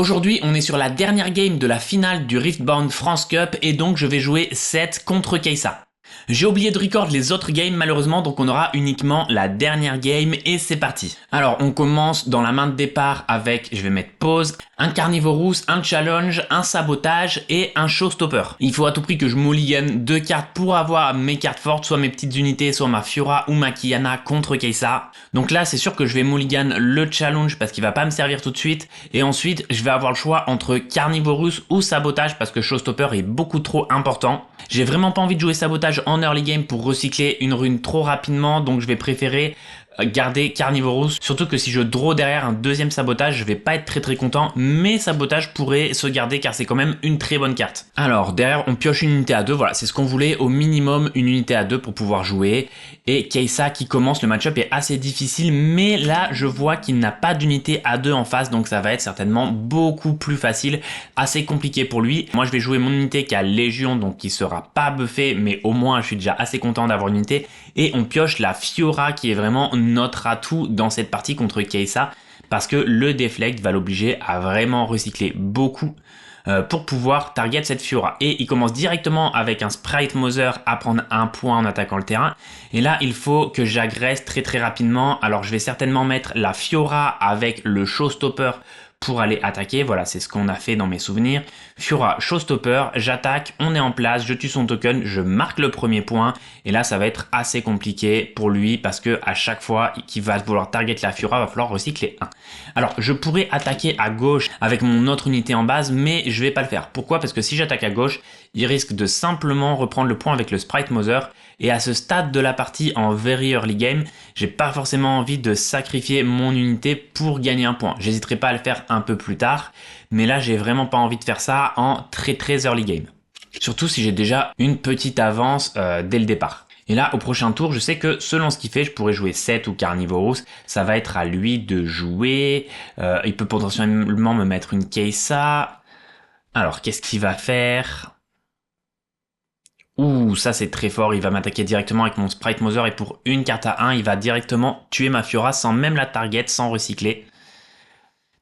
Aujourd'hui, on est sur la dernière game de la finale du Riftbound France Cup et donc je vais jouer 7 contre Kai'Sa. J'ai oublié de record les autres games malheureusement, donc on aura uniquement la dernière game et c'est parti. Alors on commence dans la main de départ avec, je vais mettre pause, un Carnivorous, un challenge, un sabotage et un showstopper. Il faut à tout prix que je mulligan 2 cartes pour avoir mes cartes fortes, soit mes petites unités, soit ma Fiora ou ma Qiyana contre Kai'Sa. Donc là c'est sûr que je vais mulligan le challenge parce qu'il va pas me servir tout de suite, et ensuite je vais avoir le choix entre Carnivorous ou sabotage parce que showstopper est beaucoup trop important. J'ai vraiment pas envie de jouer sabotage en early game pour recycler une rune trop rapidement, donc je vais préférer garder Carnivorous, surtout que si je draw derrière un deuxième sabotage, je vais pas être très content, mais sabotage pourrait se garder car c'est quand même une très bonne carte. Alors derrière on pioche une unité à 2, voilà c'est ce qu'on voulait, au minimum une unité à 2 pour pouvoir jouer, et Kai'Sa qui commence, le match-up est assez difficile, mais là je vois qu'il n'a pas d'unité à 2 en face, donc ça va être certainement beaucoup plus facile, assez compliqué pour lui. Moi je vais jouer mon unité qui a Légion, donc qui sera pas buffée, mais au moins je suis déjà assez content d'avoir une unité, et on pioche la Fiora qui est vraiment notre atout dans cette partie contre Kai'Sa, parce que le deflect va l'obliger à vraiment recycler beaucoup pour pouvoir target cette Fiora. Et il commence directement avec un Sprite Mother à prendre un point en attaquant le terrain. Et là, il faut que j'agresse très rapidement. Alors, je vais certainement mettre la Fiora avec le Showstopper pour aller attaquer. Voilà, c'est ce qu'on a fait dans mes souvenirs. Fiora, Showstopper, j'attaque, on est en place, je tue son token, je marque le premier point. Et là, ça va être assez compliqué pour lui parce que à chaque fois qu'il va vouloir target la Fiora, va falloir recycler 1. Alors, je pourrais attaquer à gauche avec mon autre unité en base, mais je vais pas le faire. Pourquoi? Parce que si j'attaque à gauche, il risque de simplement reprendre le point avec le Sprite Mother. Et à ce stade de la partie, en very early game, j'ai pas forcément envie de sacrifier mon unité pour gagner un point. J'hésiterai pas à le faire un peu plus tard, mais là j'ai vraiment pas envie de faire ça en très early game. Surtout si j'ai déjà une petite avance dès le départ. Et là, au prochain tour, je sais que selon ce qu'il fait, je pourrais jouer 7 ou Carnivorous. Ça va être à lui de jouer. Il peut potentiellement me mettre une Kai'Sa. Alors, qu'est-ce qu'il va faire? Ouh, ça c'est très fort, il va m'attaquer directement avec mon Sprite Mother et pour une carte à 1, il va directement tuer ma Fiora sans même la target, sans recycler.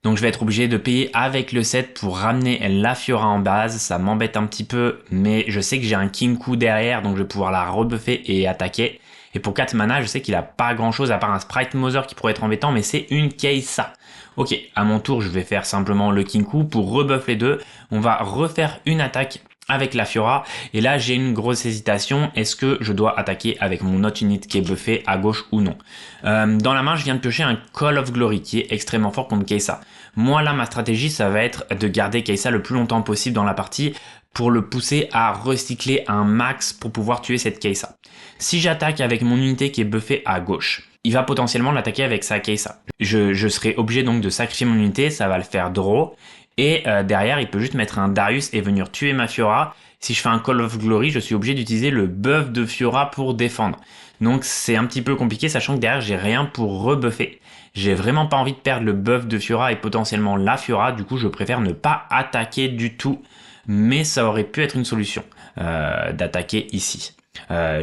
Donc je vais être obligé de payer avec le 7 pour ramener la Fiora en base, ça m'embête un petit peu, mais je sais que j'ai un Kinkou derrière, donc je vais pouvoir la rebuffer et attaquer. Et pour 4 mana, je sais qu'il a pas grand chose à part un Sprite Mother qui pourrait être embêtant, mais c'est une Kai'Sa. Ok, à mon tour, je vais faire simplement le Kinkou pour rebuff les deux. On va refaire une attaque avec la Fiora, et là j'ai une grosse hésitation, est-ce que je dois attaquer avec mon autre unit qui est buffé à gauche ou non. Dans la main je viens de piocher un Call of Glory qui est extrêmement fort contre Kai'Sa. Moi là ma stratégie ça va être de garder Kai'Sa le plus longtemps possible dans la partie pour le pousser à recycler un max pour pouvoir tuer cette Kai'Sa. Si j'attaque avec mon unité qui est buffée à gauche, il va potentiellement l'attaquer avec sa Kai'Sa. Je serai obligé donc de sacrifier mon unité, ça va le faire draw. Et derrière, il peut juste mettre un Darius et venir tuer ma Fiora. Si je fais un Call of Glory, je suis obligé d'utiliser le buff de Fiora pour défendre. Donc c'est un petit peu compliqué, sachant que derrière, j'ai rien pour rebuffer. J'ai vraiment pas envie de perdre le buff de Fiora et potentiellement la Fiora. Du coup, je préfère ne pas attaquer du tout. Mais ça aurait pu être une solution d'attaquer ici.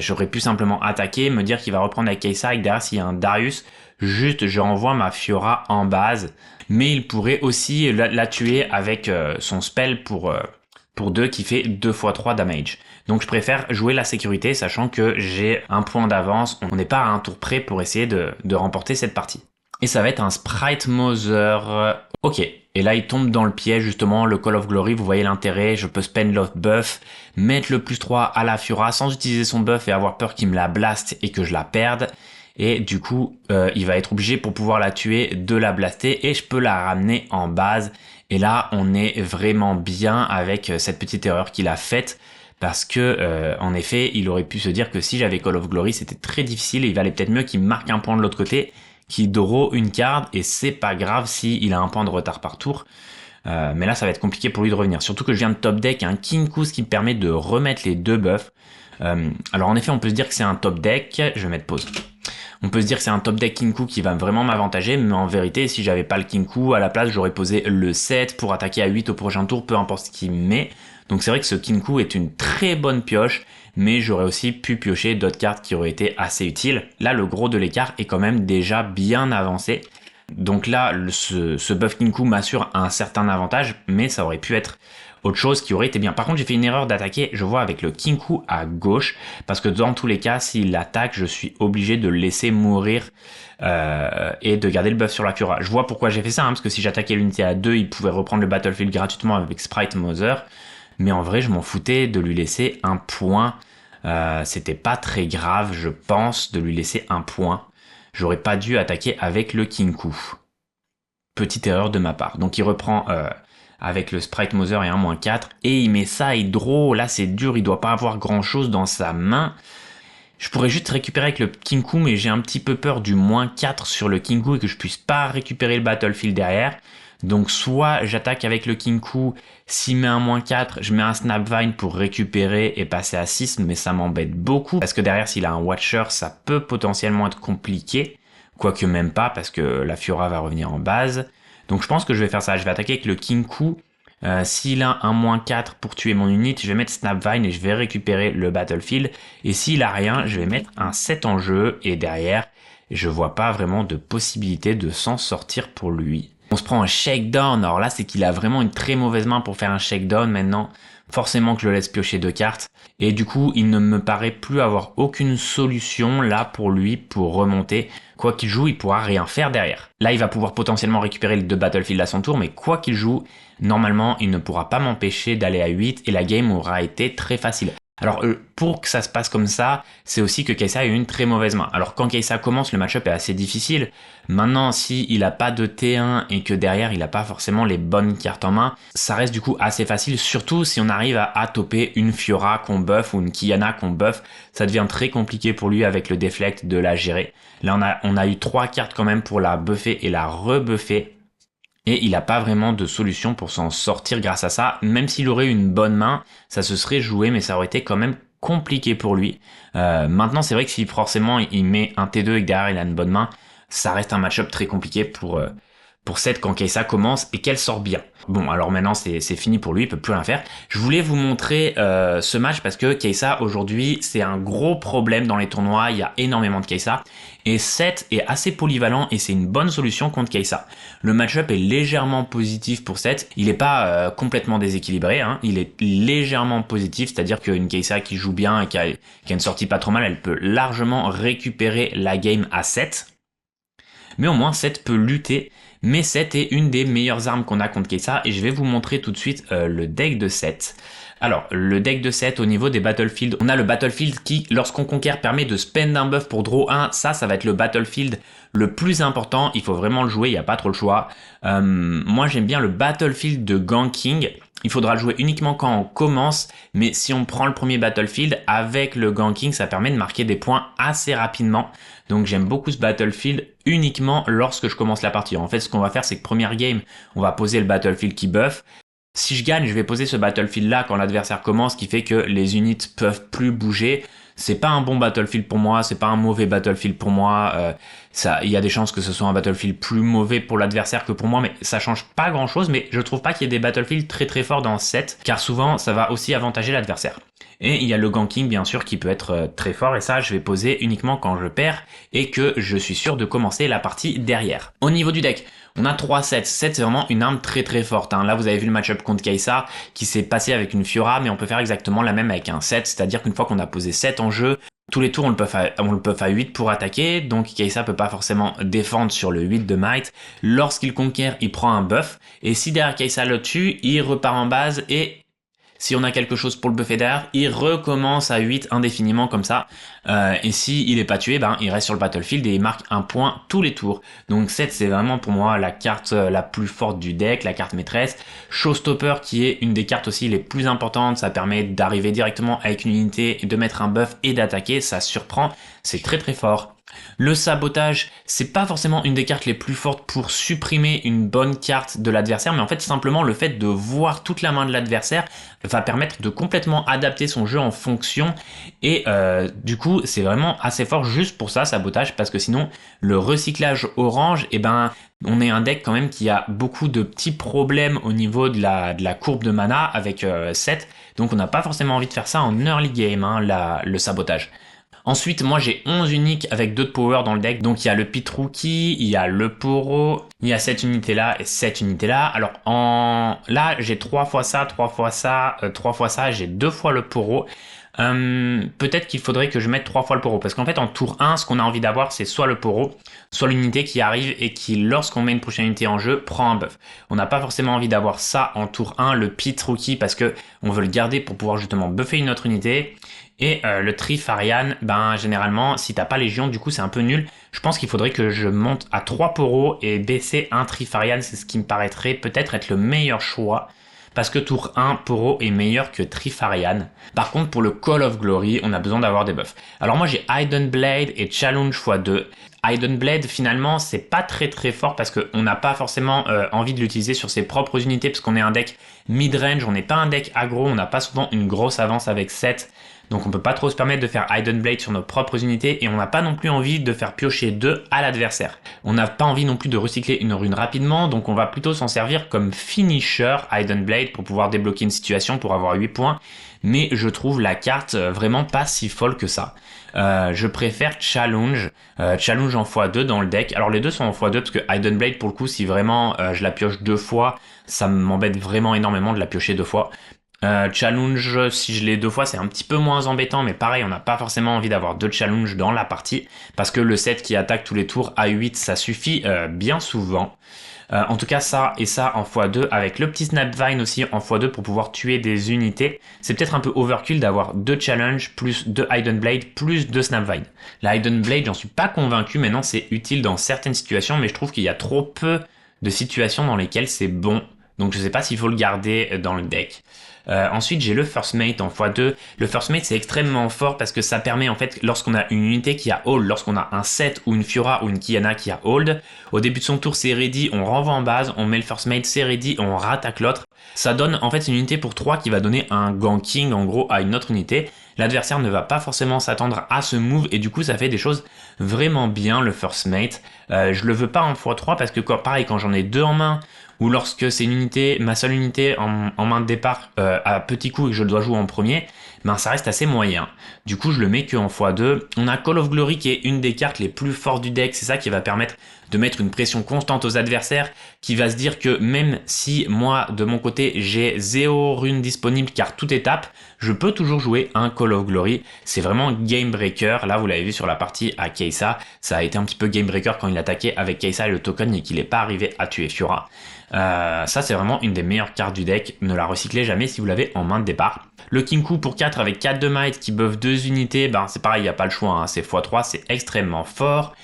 J'aurais pu simplement attaquer, me dire qu'il va reprendre avec Kai'Sa et derrière, s'il y a un Darius, juste je renvoie ma Fiora en base. Mais il pourrait aussi la tuer avec son spell pour 2 qui fait 2 x 3 damage. Donc je préfère jouer la sécurité sachant que j'ai un point d'avance. On n'est pas à un tour près pour essayer de remporter cette partie. Et ça va être un Sprite Mother. Ok, et là il tombe dans le piège justement, le Call of Glory, vous voyez l'intérêt, je peux spend l'autre buff, mettre le +3 à la Fiora sans utiliser son buff et avoir peur qu'il me la blast et que je la perde. Et du coup, il va être obligé pour pouvoir la tuer de la blaster et je peux la ramener en base. Et là, on est vraiment bien avec cette petite erreur qu'il a faite parce que, en effet, il aurait pu se dire que si j'avais Call of Glory, c'était très difficile et il valait peut-être mieux qu'il marque un point de l'autre côté, qu'il draw une carte et c'est pas grave s'il a un point de retard par tour. Mais là, ça va être compliqué pour lui de revenir. Surtout que je viens de top deck un Kinkou, ce qui me permet de remettre les 2 buffs. Alors en effet, on peut se dire que c'est un top deck. Je vais mettre pause. On peut se dire que c'est un top deck Kinkou qui va vraiment m'avantager, mais en vérité, si j'avais pas le Kinkou, à la place, j'aurais posé le 7 pour attaquer à 8 au prochain tour, peu importe ce qu'il met. Donc c'est vrai que ce Kinkou est une très bonne pioche, mais j'aurais aussi pu piocher d'autres cartes qui auraient été assez utiles. Là, le gros de l'écart est quand même déjà bien avancé. Donc là, ce buff Kinku m'assure un certain avantage, mais ça aurait pu être autre chose qui aurait été bien. Par contre, j'ai fait une erreur d'attaquer, je vois, avec le Kinku à gauche, parce que dans tous les cas, s'il attaque, je suis obligé de le laisser mourir et de garder le buff sur la Fiora. Je vois pourquoi j'ai fait ça, hein, parce que si j'attaquais l'unité à 2, il pouvait reprendre le Battlefield gratuitement avec Sprite Mother, mais en vrai, je m'en foutais de lui laisser un point. C'était pas très grave, je pense, de lui laisser un point. J'aurais pas dû attaquer avec le Kinku. Petite erreur de ma part. Donc il reprend avec le Sprite Mother et un -4. Et il met ça Hydro. Là c'est dur, il doit pas avoir grand chose dans sa main. Je pourrais juste récupérer avec le Kinku, mais j'ai un petit peu peur du -4 sur le Kinku et que je puisse pas récupérer le Battlefield derrière. Donc soit j'attaque avec le Kinku, s'il met un -4, je mets un Snapvine pour récupérer et passer à 6, mais ça m'embête beaucoup. Parce que derrière, s'il a un Watcher, ça peut potentiellement être compliqué. Quoique même pas, parce que la Fiora va revenir en base. Donc je pense que je vais faire ça, je vais attaquer avec le Kinku. S'il a un -4 pour tuer mon unit, je vais mettre Snapvine et je vais récupérer le Battlefield. Et s'il a rien, je vais mettre un 7 en jeu. Et derrière, je vois pas vraiment de possibilité de s'en sortir pour lui. On se prend un shakedown. Alors là, c'est qu'il a vraiment une très mauvaise main pour faire un shakedown maintenant. Forcément que je le laisse piocher 2 cartes. Et du coup, il ne me paraît plus avoir aucune solution là pour lui pour remonter. Quoi qu'il joue, il pourra rien faire derrière. Là, il va pouvoir potentiellement récupérer les 2 Battlefield à son tour, mais quoi qu'il joue, normalement, il ne pourra pas m'empêcher d'aller à 8 et la game aura été très facile. Alors pour que ça se passe comme ça, c'est aussi que Kai'Sa a eu une très mauvaise main. Alors quand Kai'Sa commence, le match-up est assez difficile. Maintenant, si il a pas de T1 et que derrière il a pas forcément les bonnes cartes en main, ça reste du coup assez facile, surtout si on arrive à toper une Fiora qu'on buff ou une Qiyana qu'on buff. Ça devient très compliqué pour lui avec le deflect de la gérer. Là on a eu 3 cartes quand même pour la buffer et la rebuffer. Et il n'a pas vraiment de solution pour s'en sortir grâce à ça. Même s'il aurait une bonne main, ça se serait joué, mais ça aurait été quand même compliqué pour lui. Maintenant, c'est vrai que si forcément il met un T2 et que derrière il a une bonne main, ça reste un match-up très compliqué pour Seth quand Kai'Sa commence et qu'elle sort bien. Bon, alors maintenant c'est fini pour lui, il peut plus rien faire. Je voulais vous montrer ce match parce que Kai'Sa aujourd'hui c'est un gros problème dans les tournois, il y a énormément de Kai'Sa et Seth est assez polyvalent et c'est une bonne solution contre Kai'Sa. Le match-up est légèrement positif pour Seth, il n'est pas complètement déséquilibré, hein. Il est légèrement positif, c'est-à-dire qu'une Kai'Sa qui joue bien et qui a une sortie pas trop mal, elle peut largement récupérer la game à 7. Mais au moins Seth peut lutter. Mais Seth est une des meilleures armes qu'on a contre Kai'Sa et je vais vous montrer tout de suite le deck de Seth. Alors, le deck de Seth au niveau des Battlefield, on a le Battlefield qui, lorsqu'on conquiert, permet de spend un buff pour draw 1. Ça va être le Battlefield le plus important. Il faut vraiment le jouer, il n'y a pas trop le choix. Moi, j'aime bien le Battlefield de ganking. Il faudra le jouer uniquement quand on commence, mais si on prend le premier Battlefield, avec le ganking, ça permet de marquer des points assez rapidement. Donc j'aime beaucoup ce Battlefield uniquement lorsque je commence la partie. En fait, ce qu'on va faire, c'est que première game, on va poser le Battlefield qui buff. Si je gagne, je vais poser ce Battlefield là quand l'adversaire commence, ce qui fait que les unités peuvent plus bouger. C'est pas un bon Battlefield pour moi, c'est pas un mauvais Battlefield pour moi. Il y a des chances que ce soit un Battlefield plus mauvais pour l'adversaire que pour moi, mais ça change pas grand chose. Mais je trouve pas qu'il y ait des Battlefields très très forts dans ce set, car souvent ça va aussi avantager l'adversaire. Et il y a le ganking bien sûr qui peut être très fort et ça je vais poser uniquement quand je perds et que je suis sûr de commencer la partie derrière. Au niveau du deck, on a 3 sets. 7 c'est vraiment une arme très très forte. Hein. Là vous avez vu le match-up contre Kai'Sa qui s'est passé avec une Fiora, mais on peut faire exactement la même avec un 7, c'est-à-dire qu'une fois qu'on a posé 7 en jeu, tous les tours on le buff à 8 pour attaquer, donc Kai'Sa peut pas forcément défendre sur le 8 de might. Lorsqu'il conquiert, il prend un buff, et si derrière Kai'Sa le tue, il repart en base et si on a quelque chose pour le buffer derrière, il recommence à 8 indéfiniment comme ça. Et si il est pas tué, il reste sur le battlefield et il marque un point tous les tours. Donc 7 c'est vraiment pour moi la carte la plus forte du deck, la carte maîtresse. Showstopper qui est une des cartes aussi les plus importantes, ça permet d'arriver directement avec une unité, de mettre un buff et d'attaquer, ça surprend, c'est très très fort. Le sabotage, c'est pas forcément une des cartes les plus fortes pour supprimer une bonne carte de l'adversaire, mais en fait simplement le fait de voir toute la main de l'adversaire va permettre de complètement adapter son jeu en fonction et du coup c'est vraiment assez fort juste pour ça, sabotage, parce que sinon le recyclage orange, on est un deck quand même qui a beaucoup de petits problèmes au niveau de la courbe de mana avec 7, donc on n'a pas forcément envie de faire ça en early game, le sabotage. Ensuite, moi j'ai 11 uniques avec 2 de power dans le deck. Donc il y a le Pit Rookie, il y a le Poro, il y a cette unité là et cette unité là. Alors là j'ai 3 fois ça, 3 fois ça, 3 fois ça, j'ai 2 fois le Poro. Peut-être qu'il faudrait que je mette 3 fois le Poro, parce qu'en fait en tour 1 ce qu'on a envie d'avoir c'est soit le Poro, soit l'unité qui arrive et qui lorsqu'on met une prochaine unité en jeu prend un buff. On n'a pas forcément envie d'avoir ça en tour 1, le Pit Rookie, parce que on veut le garder pour pouvoir justement buffer une autre unité. Et le Trifarian, ben généralement si t'as pas Légion du coup c'est un peu nul. Je pense qu'il faudrait que je monte à 3 Poro et baisser un Trifarian, c'est ce qui me paraîtrait peut-être être le meilleur choix. Parce que tour 1, Poro est meilleur que Trifarian. Par contre, pour le Call of Glory, on a besoin d'avoir des buffs. Alors moi, j'ai Hidden Blade et Challenge x2. Hidden Blade, finalement, c'est pas très fort parce qu'on n'a pas forcément envie de l'utiliser sur ses propres unités parce qu'on est un deck mid-range, on n'est pas un deck aggro, on n'a pas souvent une grosse avance avec 7. Donc on peut pas trop se permettre de faire Hidden Blade sur nos propres unités et on n'a pas non plus envie de faire piocher 2 à l'adversaire. On n'a pas envie non plus de recycler une rune rapidement, donc on va plutôt s'en servir comme finisher Hidden Blade pour pouvoir débloquer une situation pour avoir 8 points. Mais je trouve la carte vraiment pas si folle que ça. Je préfère Challenge, Challenge en x2 dans le deck. Alors les deux sont en x2 parce que Hidden Blade pour le coup si vraiment je la pioche 2 fois, ça m'embête vraiment énormément de la piocher 2 fois. Challenge, si je l'ai 2 fois, c'est un petit peu moins embêtant, mais pareil, on n'a pas forcément envie d'avoir 2 challenges dans la partie, parce que le set qui attaque tous les tours à 8, ça suffit bien souvent. En tout cas, ça et ça en x2, avec le petit Snapvine aussi en x2 pour pouvoir tuer des unités. C'est peut-être un peu overkill d'avoir 2 challenges, plus 2 Hidden Blade, plus 2 Snapvine. La Hidden Blade, j'en suis pas convaincu, maintenant c'est utile dans certaines situations, mais je trouve qu'il y a trop peu de situations dans lesquelles c'est bon. Donc je sais pas s'il faut le garder dans le deck. Ensuite j'ai le First Mate en x2. Le First Mate c'est extrêmement fort parce que ça permet en fait lorsqu'on a une unité qui a hold, lorsqu'on a un set ou une Fiora ou une Kiana qui a hold, au début de son tour c'est ready, on renvoie en base, on met le First Mate, c'est ready, on rattaque l'autre. Ça donne en fait une unité pour 3 qui va donner un ganking en gros à une autre unité. L'adversaire ne va pas forcément s'attendre à ce move et du coup ça fait des choses vraiment bien le First Mate. Je le veux pas en x3 parce que pareil quand j'en ai 2 en main, ou lorsque c'est une unité, ma seule unité en main de départ à petit coup et que je dois jouer en premier, ben ça reste assez moyen. Du coup je le mets que en x2. On a Call of Glory qui est une des cartes les plus fortes du deck, c'est ça qui va permettre de mettre une pression constante aux adversaires, qui va se dire que même si moi de mon côté j'ai 0 runes disponibles car tout est tap, je peux toujours jouer un Call of Glory. C'est vraiment game breaker. Là vous l'avez vu sur la partie à Kai'Sa, ça a été un petit peu game breaker quand il attaquait avec Kai'Sa et le token et qu'il n'est pas arrivé à tuer Fiora. Ça c'est vraiment une des meilleures cartes du deck, ne la recyclez jamais si vous l'avez en main de départ. Le Kinku pour 4 avec 4 de might qui buff 2 unités, ben c'est pareil, il n'y a pas le choix, hein, c'est x3, c'est extrêmement fort.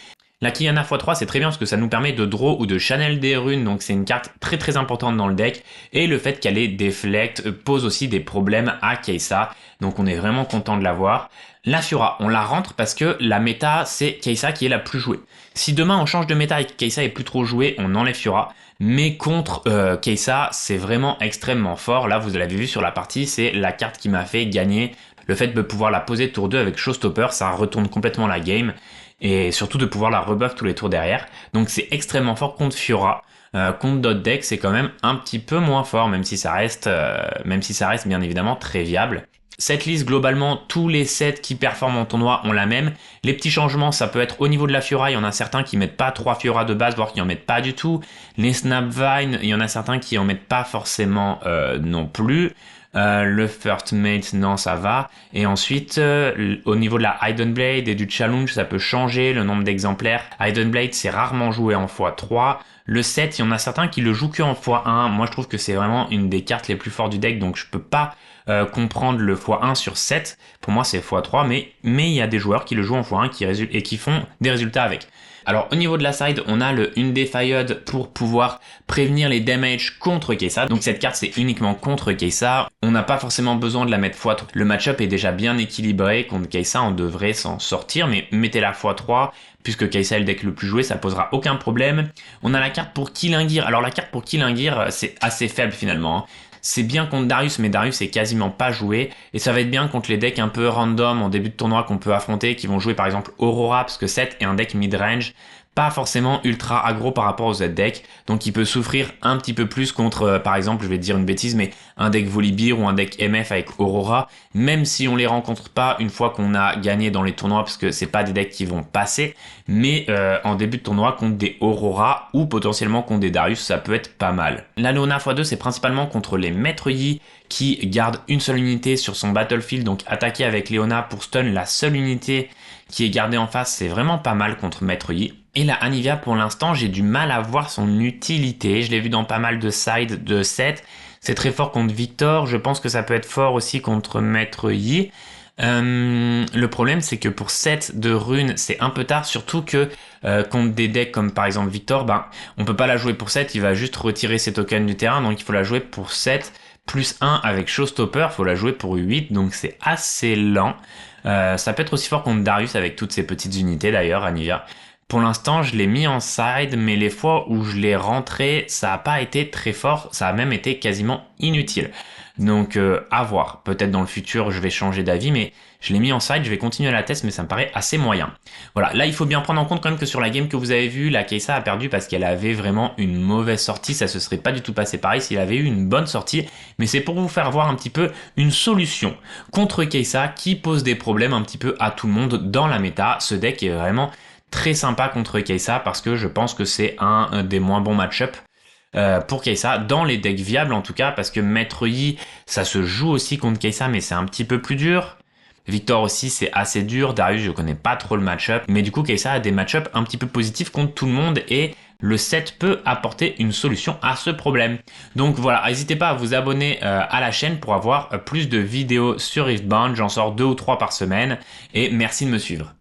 La Kiana x3 c'est très bien parce que ça nous permet de draw ou de channel des runes, donc c'est une carte très importante dans le deck, et le fait qu'elle ait deflect pose aussi des problèmes à Kai'Sa, donc on est vraiment content de l'avoir. La Fiora, on la rentre parce que la méta c'est Kai'Sa qui est la plus jouée. Si demain on change de méta et que Kai'Sa est plus trop joué, on enlève Fiora. Mais contre Kai'Sa, c'est vraiment extrêmement fort. Là, vous l'avez vu sur la partie, c'est la carte qui m'a fait gagner. Le fait de pouvoir la poser tour 2 avec Showstopper, ça retourne complètement la game. Et surtout de pouvoir la rebuff tous les tours derrière. Donc c'est extrêmement fort contre Fiora. Contre d'autres decks, c'est quand même un petit peu moins fort, même si ça reste bien évidemment très viable. Cette liste, globalement, tous les sets qui performent en tournoi ont la même. Les petits changements, ça peut être au niveau de la Fiora, il y en a certains qui mettent pas 3 Fiora de base, voire qui en mettent pas du tout. Les Snapvine, il y en a certains qui en mettent pas forcément non plus. Le First Mate, non, ça va. Et ensuite, au niveau de la Hidden Blade et du Challenge, ça peut changer le nombre d'exemplaires. Hidden Blade, c'est rarement joué en x3. Le 7, il y en a certains qui le jouent que en x1. Moi, je trouve que c'est vraiment une des cartes les plus fortes du deck, donc je peux pas comprendre le x1 sur 7. Pour moi, c'est x3, mais il y a des joueurs qui le jouent en x1 et qui font des résultats avec. Alors au niveau de la side, on a le Undefied pour pouvoir prévenir les damages contre Kai'Sa. Donc cette carte c'est uniquement contre Kai'Sa. On n'a pas forcément besoin de la mettre x3. Le match-up est déjà bien équilibré. Contre Kai'Sa on devrait s'en sortir, mais mettez-la x3. Puisque Kai'Sa est le deck le plus joué, ça posera aucun problème. On a la carte pour Kilingir. Alors la carte pour Kilingir, c'est assez faible finalement, hein. C'est bien contre Darius, mais Darius est quasiment pas joué. Et ça va être bien contre les decks un peu random en début de tournoi qu'on peut affronter, qui vont jouer par exemple Aurora, parce que 7 est un deck mid-range. pas forcément ultra aggro par rapport au Z-Deck, donc il peut souffrir un petit peu plus contre, par exemple, je vais te dire une bêtise, mais un deck Volibear ou un deck MF avec Aurora, même si on les rencontre pas une fois qu'on a gagné dans les tournois, parce que c'est pas des decks qui vont passer, mais en début de tournoi contre des Aurora ou potentiellement contre des Darius, ça peut être pas mal. La Leona x2, c'est principalement contre les Maîtres Yi qui gardent une seule unité sur son battlefield, donc attaquer avec Leona pour stun la seule unité qui est gardée en face, c'est vraiment pas mal contre Maître Yi. Et la Anivia, pour l'instant, j'ai du mal à voir son utilité. Je l'ai vu dans pas mal de sides de set. C'est très fort contre Victor. Je pense que ça peut être fort aussi contre Maître Yi. Le problème, c'est que pour 7 de runes, c'est un peu tard, surtout que contre des decks comme par exemple Victor, on peut pas la jouer pour 7, il va juste retirer ses tokens du terrain, donc il faut la jouer pour 7 plus 1 avec Showstopper, il faut la jouer pour 8, donc c'est assez lent. Ça peut être aussi fort contre Darius avec toutes ces petites unités d'ailleurs, Anivia. Pour l'instant, je l'ai mis en side, mais les fois où je l'ai rentré, ça n'a pas été très fort, ça a même été quasiment inutile. Donc à voir, peut-être dans le futur je vais changer d'avis, mais je l'ai mis en side, je vais continuer la test, mais ça me paraît assez moyen. Voilà, là il faut bien prendre en compte quand même que sur la game que vous avez vue, la Kai'Sa a perdu parce qu'elle avait vraiment une mauvaise sortie, ça se serait pas du tout passé pareil s'il avait eu une bonne sortie, mais c'est pour vous faire voir un petit peu une solution contre Kai'Sa qui pose des problèmes un petit peu à tout le monde dans la méta. Ce deck est vraiment très sympa contre Kai'Sa parce que je pense que c'est un des moins bons match-up pour Kai'Sa, dans les decks viables en tout cas, parce que Maître Yi, ça se joue aussi contre Kai'Sa, mais c'est un petit peu plus dur. Victor aussi, c'est assez dur. Darius, je connais pas trop le match-up, mais du coup, Kai'Sa a des match-up un petit peu positifs contre tout le monde et le set peut apporter une solution à ce problème. Donc voilà, n'hésitez pas à vous abonner à la chaîne pour avoir plus de vidéos sur Riftbound. J'en sors 2 ou 3 par semaine et merci de me suivre.